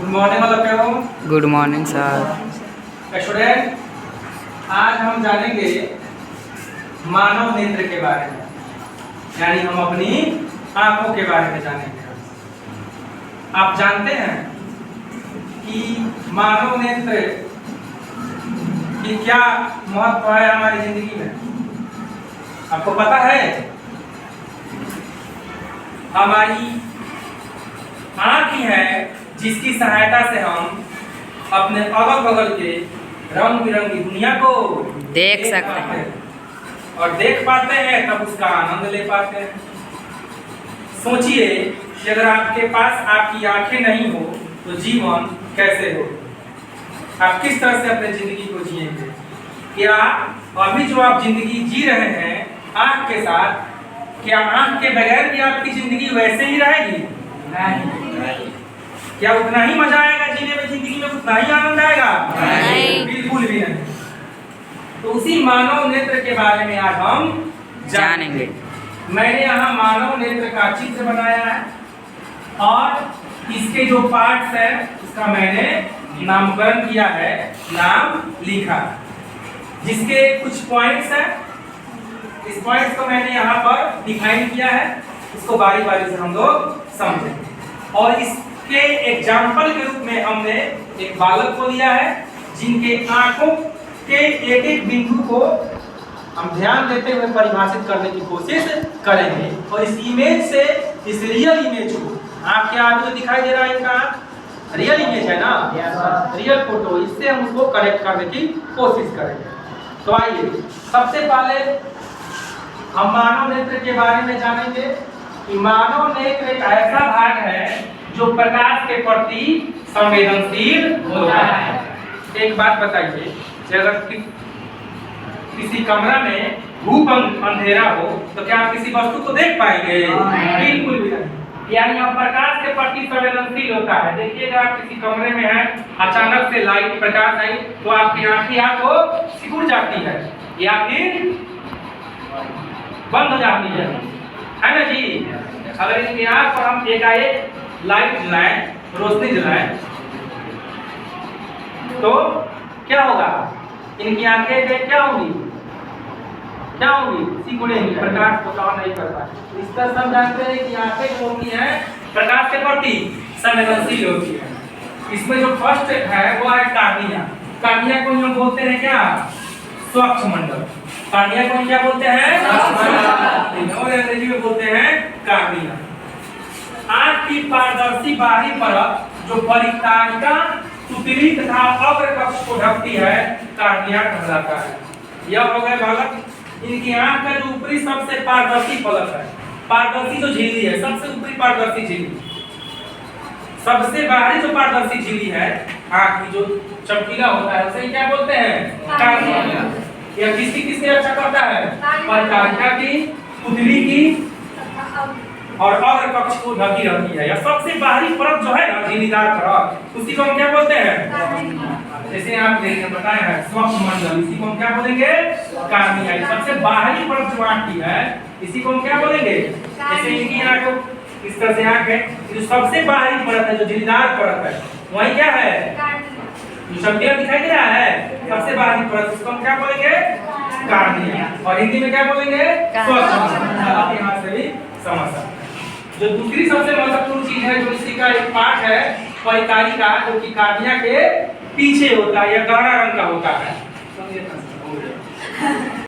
Good morning बच्चों। Good morning sir. Student, आज हम जानेंगे मानव नेत्र के बारे में, यानी हम अपनी आंखों के बारे में जानेंगे। आप जानते हैं कि मानव नेत्र की क्या महत्व है हमारी जिंदगी में? आपको पता है? हमारी आंख ही है जिसकी सहायता से हम अपने अगल बगल के रंग बिरंगी दुनिया को देख सकते हैं और देख पाते हैं, तब उसका आनंद ले पाते हैं। सोचिए कि अगर आपके पास आपकी आंखें नहीं हो तो जीवन कैसे हो? आप किस तरह से अपनी जिंदगी को जिएंगे? क्या अभी जो आप जिंदगी जी रहे हैं आंख के साथ, क्या आंख के बगैर भी आपकी जिंदगी वैसे ही रहेगी? नहीं। क्या उतना ही मजा आएगा जीने में, जिंदगी में उतना ही आनंद आएगा? नहीं। बिल्कुल भी नहीं। तो उसी मानव नेत्र के बारे में आज हम जानेंगे। मैंने यहाँ मानव नेत्र का चित्र बनाया है और इसके जो पार्ट्स है उसका मैंने नामकरण किया है, नाम लिखा, जिसके कुछ पॉइंट्स हैं। इस पॉइंट्स को मैंने यहाँ पर डिफाइन किया है, इसको बारी बारी से हम लोग समझेंगे। और इसके एग्जाम्पल के रूप में हमने एक बालक को लिया है जिनके आंखों के एक एक बिंदु को हम ध्यान देते हुए परिभाषित करने की कोशिश करेंगे। और इस इमेज से, इस रियल इमेज को, आपके आगे जो दिखाई दे रहा है इनका रियल इमेज है ना, रियल फोटो, इससे हम उसको करेक्ट करने की कोशिश करेंगे। तो आइए सबसे पहले हम मानव नेत्र के बारे में जानेंगे कि मानव नेत्र एक ऐसा भाग है जो प्रकाश के प्रति संवेदनशील होता है। एक बात बताइए, अगर किसी कमरा में धूप अंधेरा हो तो क्या आप किसी वस्तु को देख पाएंगे? बिल्कुल भी नहीं। यानी हम प्रकाश के प्रति संवेदनशील होता है। देखिएगा, आप किसी कमरे में हैं, अचानक से लाइट प्रकाश आई तो आपकी आंखें आपको सिकुड़ जाती है या फिर बंद हो जाती है ना जी? अगर इनकी आंख पर हम एकाएक लाइट जलाएं, रोशनी जलाएं, तो क्या होगा? इनकी आंखें क्या होंगी? क्या होंगी? सिकुड़ेंगी, प्रकाश को कवर नहीं कर पाएंगे। इस तरह हम जानते हैं कि आंखें जो होती हैं प्रकाश के प्रति संवेदनशील होती है। इसमें जो फर्स्ट है वो है कार्निया। कार्निया को हम बोलते हैं क्या? स्वच्छ मंडल। कार्निया को क्या बोलते हैं? और अंग्रेजी में बोलते हैं कार्निया। आंख की पारदर्शी बाहरी परत जो परितारिका, सुतली तथा अग्र कक्ष को ढकती है, कार्निया कहलाता है। यह हो गए बालक। इनकी आंख का जो ऊपरी सबसे पारदर्शी पलक है, पारदर्शी जो झिल्ली है, सबसे ऊपरी पारदर्शी झिल्ली, सबसे बाहरी जो पारदर्शी झिल्ली है आंख की, जो चमकीला होता है, उसे क्या बोलते हैं? कार्निया। यह किसकी रक्षा करता है? परितारिका की, पुतली की और अग्र कक्ष को ढकी रहती है। यह सबसे बाहरी परत जो है ना, झिल्लीदार परत, उसी को हम क्या बोलते हैं? जैसे आप देखिए बताए हैं स्वच्छ मंडल, इसी को हम क्या बोलेंगे? कार्निया। सबसे बाहरी परत जो आंख की है, इसी को हम क्या बोलेंगे? जैसे इनकी आंख इस तरह से आंख है, जो सबसे बाहरी परत है, जो झिल्लीदार परत है, वही क्या है? जो चमकीला दिखाई दे रहा है, सबसे बाहरी परत, उसको हम क्या बोलेंगे? कार्निया। और हिंदी में क्या बोलेंगे? स्वच्छ मंडल। आप यहाँ से भी समझ सकते हैं। जो दूसरी सबसे महत्वपूर्ण चीज है, जो इसी का एक पार्ट है, परितारिका, जो कि कार्निया के पीछे होता है या गहरा रंग का होता है।